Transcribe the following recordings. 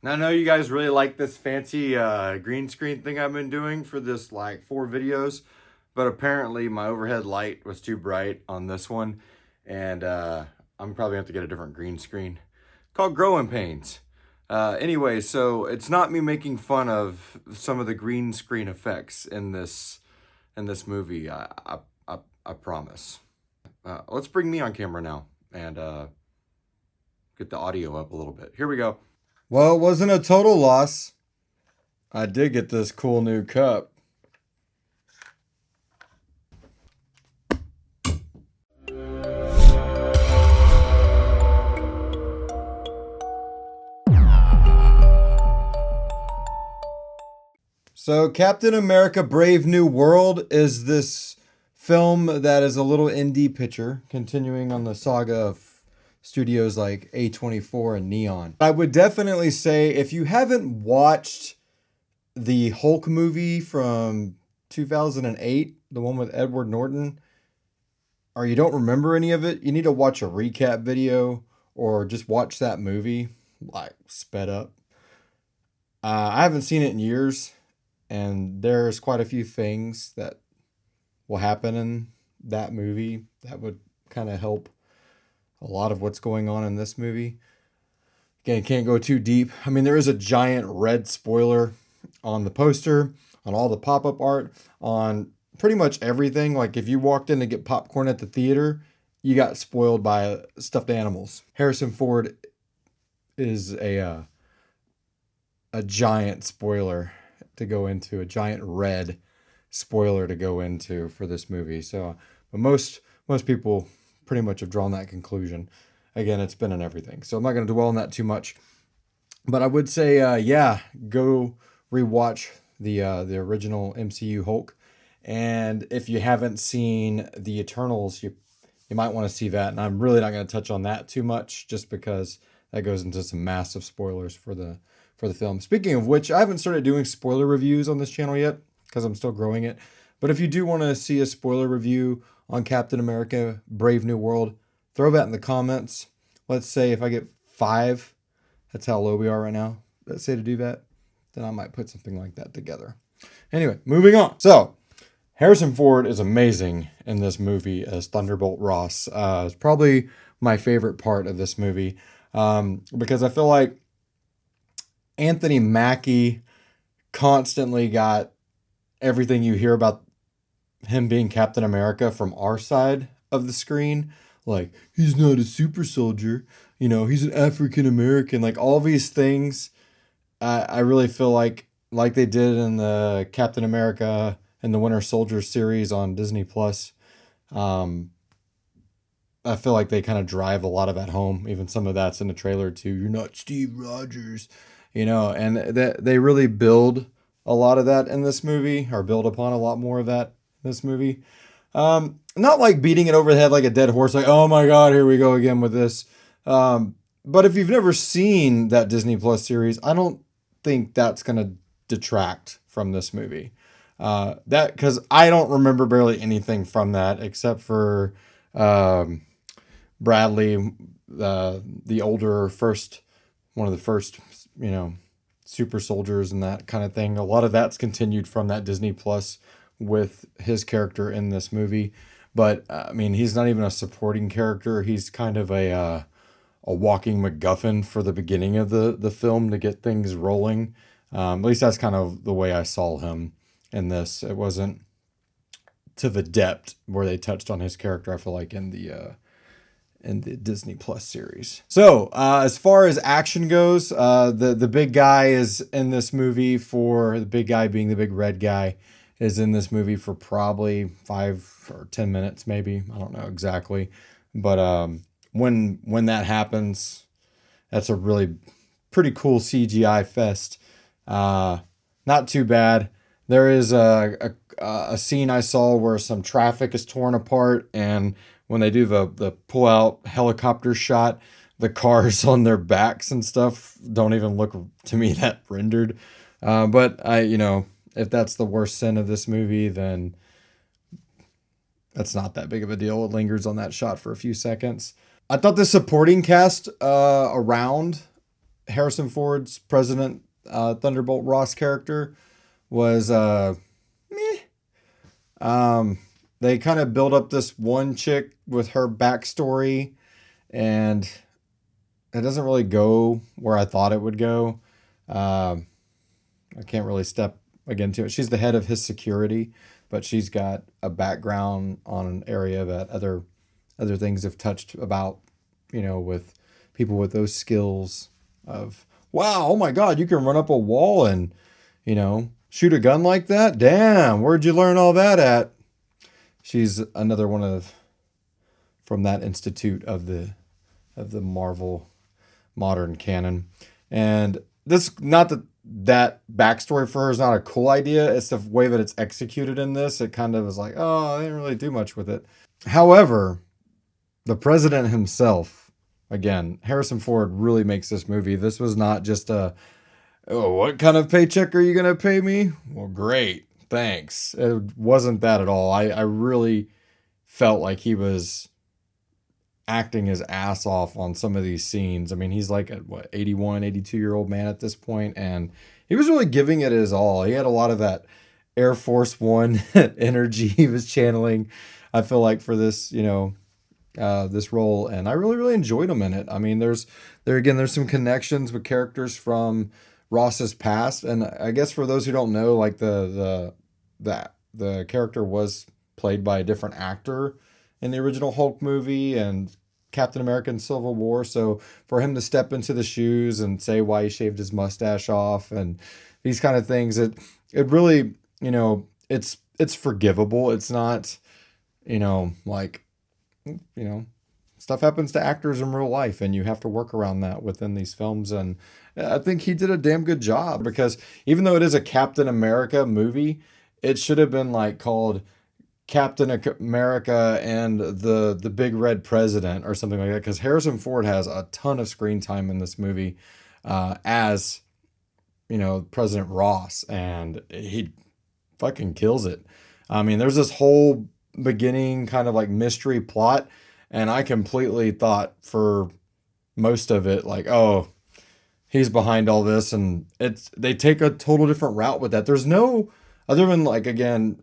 Now, I know you guys really like this fancy green screen thing I've been doing for this like 4 videos, but apparently my overhead light was too bright on this one, and I'm probably gonna have to get a different green screen called Growing Pains. Anyway, so it's not me making fun of some of the green screen effects in this movie. I promise. Let's bring me on camera now and get the audio up a little bit. Here we go. Well, it wasn't a total loss. I did get this cool new cup. So, Captain America Brave New World is this film that is a little indie picture, continuing on the saga of studios like A24 and Neon. I would definitely say if you haven't watched the Hulk movie from 2008, the one with Edward Norton, or you don't remember any of it, you need to watch a recap video or just watch that movie, like sped up. I haven't seen it in years, and there's quite a few things that will happen in that movie that would kind of help a lot of what's going on in this movie. Again, can't go too deep. I mean, there is a giant red spoiler on the poster, on all the pop-up art, on pretty much everything. Like if you walked in to get popcorn at the theater, you got spoiled by stuffed animals. Harrison Ford is a giant spoiler to go into, a giant red spoiler to go into for this movie. So, but most people pretty much have drawn that conclusion. Again, it's been in everything, so I'm not going to dwell on that too much. But I would say, yeah, go rewatch the original MCU Hulk, and if you haven't seen the Eternals, you might want to see that. And I'm really not going to touch on that too much, just because that goes into some massive spoilers for the film. Speaking of which, I haven't started doing spoiler reviews on this channel yet because I'm still growing it. But if you do want to see a spoiler review on Captain America Brave New World, throw that in the comments. Let's say if I get 5, that's how low we are right now, let's say to do that, then I might put something like that together. Anyway, moving on. So, Harrison Ford is amazing in this movie as Thunderbolt Ross. It's probably my favorite part of this movie because I feel like Anthony Mackie constantly got everything you hear about him being Captain America from our side of the screen. Like, he's not a super soldier, he's an African American, like all these things. I really feel like they did in the Captain America and the Winter Soldier series on Disney Plus. I feel like they kind of drive a lot of that home. Even some of that's in the trailer too. You're not Steve Rogers, and that they really build a lot of that in this movie, or build upon a lot more of that in this movie. Not like beating it over the head like a dead horse, like, oh my God, here we go again with this. But if you've never seen that Disney Plus series, I don't think that's going to detract from this movie. Because I don't remember barely anything from that except for Bradley, the older one of the first, super soldiers and that kind of thing. A lot of that's continued from that Disney Plus with his character in this movie. But I mean, he's not even a supporting character. He's kind of a walking MacGuffin for the beginning of the film to get things rolling. At least that's kind of the way I saw him in this. It wasn't to the depth where they touched on his character, I feel like, in the Disney Plus series. So as far as action goes, the big guy is in this movie for, the big guy being the big red guy, is in this movie for probably 5 or 10 minutes, maybe. I don't know exactly. But when that happens, that's a really pretty cool CGI fest. Not too bad. There is a scene I saw where some traffic is torn apart, and when they do the pull out helicopter shot, the cars on their backs and stuff don't even look to me that rendered. But if that's the worst sin of this movie, then that's not that big of a deal. It lingers on that shot for a few seconds. I thought the supporting cast around Harrison Ford's President Thunderbolt Ross character was meh. They kind of build up this one chick with her backstory, and it doesn't really go where I thought it would go. I can't really step again to it. She's the head of his security, but she's got a background on an area that other things have touched about, with people with those skills of, wow, oh my God, you can run up a wall and, shoot a gun like that? Damn, where'd you learn all that at? She's another one from that institute of the Marvel modern canon. And this, not that backstory for her is not a cool idea. It's the way that it's executed in this. It kind of is like, oh, I didn't really do much with it. However, the president himself, again, Harrison Ford really makes this movie. This was not just oh, what kind of paycheck are you going to pay me? Well, great. Thanks. It wasn't that at all. I really felt like he was acting his ass off on some of these scenes. I mean, he's like a 81, 82-year-old man at this point, and he was really giving it his all. He had a lot of that Air Force One energy he was channeling, I feel like, for this, this role, and I really, really enjoyed him in it. I mean, there's some connections with characters from Ross's past, and I guess for those who don't know, like the character was played by a different actor in the original Hulk movie and Captain America and Civil War. So for him to step into the shoes and say why he shaved his mustache off and these kind of things, it really, it's forgivable. It's not, like, stuff happens to actors in real life and you have to work around that within these films. And I think he did a damn good job, because even though it is a Captain America movie, it should have been like called Captain America and the Big Red President or something like that, because Harrison Ford has a ton of screen time in this movie as President Ross, and he fucking kills it. I mean, there's this whole beginning kind of like mystery plot, and I completely thought for most of it like, oh, he's behind all this, and they take a total different route with that. There's no, other than like, again,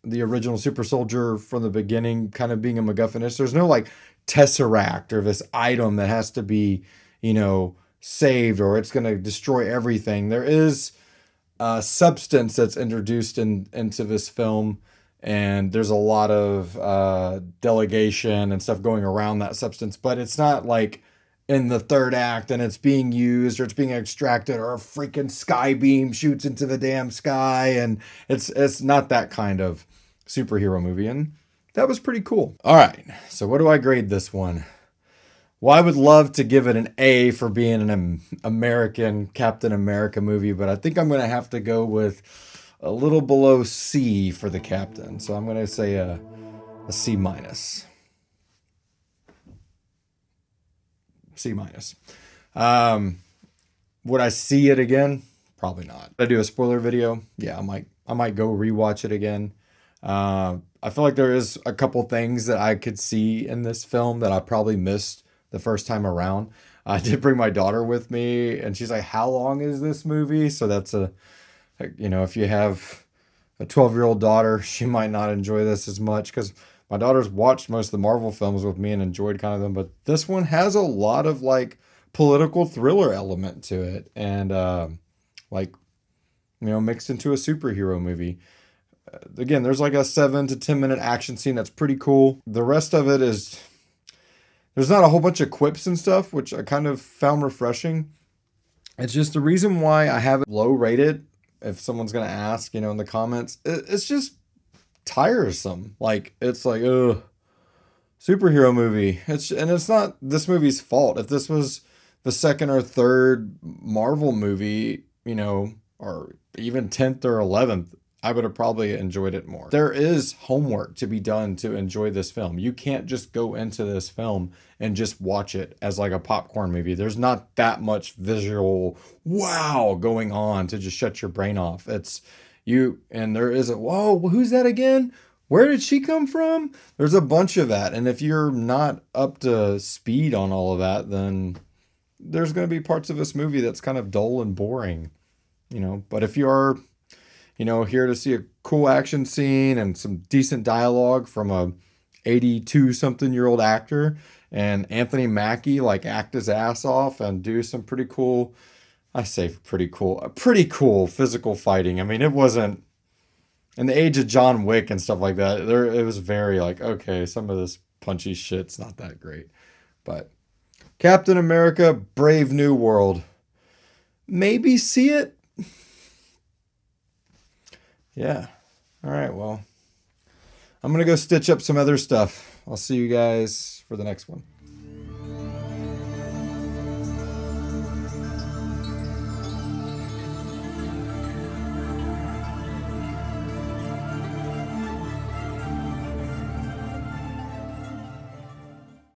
the original super soldier from the beginning kind of being a MacGuffin-ish, there's no like tesseract or this item that has to be, saved or it's going to destroy everything. There is a substance that's introduced into this film, and there's a lot of delegation and stuff going around that substance, but it's not like in the third act and it's being used or it's being extracted or a freaking sky beam shoots into the damn sky, and it's not that kind of superhero movie, and that was pretty cool. All right, so what do I grade this one? Well, I would love to give it an A for being an American Captain America movie, but I think I'm going to have to go with a little below C for the Captain. So I'm going to say a C minus. C minus. Would I see it again? Probably not. Would I do a spoiler video? Yeah, I might go rewatch it again. I feel like there is a couple things that I could see in this film that I probably missed the first time around. I did bring my daughter with me, and she's like, how long is this movie? So that's if you have a 12-year-old daughter, she might not enjoy this as much, because my daughter's watched most of the Marvel films with me and enjoyed kind of them, but this one has a lot of like political thriller element to it, and mixed into a superhero movie. Again, there's like a 7 to 10 minute action scene that's pretty cool. The rest of it is, there's not a whole bunch of quips and stuff, which I kind of found refreshing. It's just the reason why I have it low rated, if someone's going to ask, in the comments, it's just tiresome. Like, it's like, ugh, superhero movie. It's not this movie's fault. If this was the second or third Marvel movie, or even 10th or 11th, I would have probably enjoyed it more. There is homework to be done to enjoy this film. You can't just go into this film and just watch it as like a popcorn movie. There's not that much visual wow going on to just shut your brain off. And there is whoa, who's that again? Where did she come from? There's a bunch of that. And if you're not up to speed on all of that, then there's going to be parts of this movie that's kind of dull and boring, you know. But if you're, you know, here to see a cool action scene and some decent dialogue from a 82 something year old actor and Anthony Mackie like act his ass off and do some pretty cool, I say pretty cool physical fighting. I mean, it wasn't in the age of John Wick and stuff like that. There, it was very like, okay, some of this punchy shit's not that great. But Captain America Brave New World. Maybe see it. Yeah. All right, well, I'm going to go stitch up some other stuff. I'll see you guys for the next one.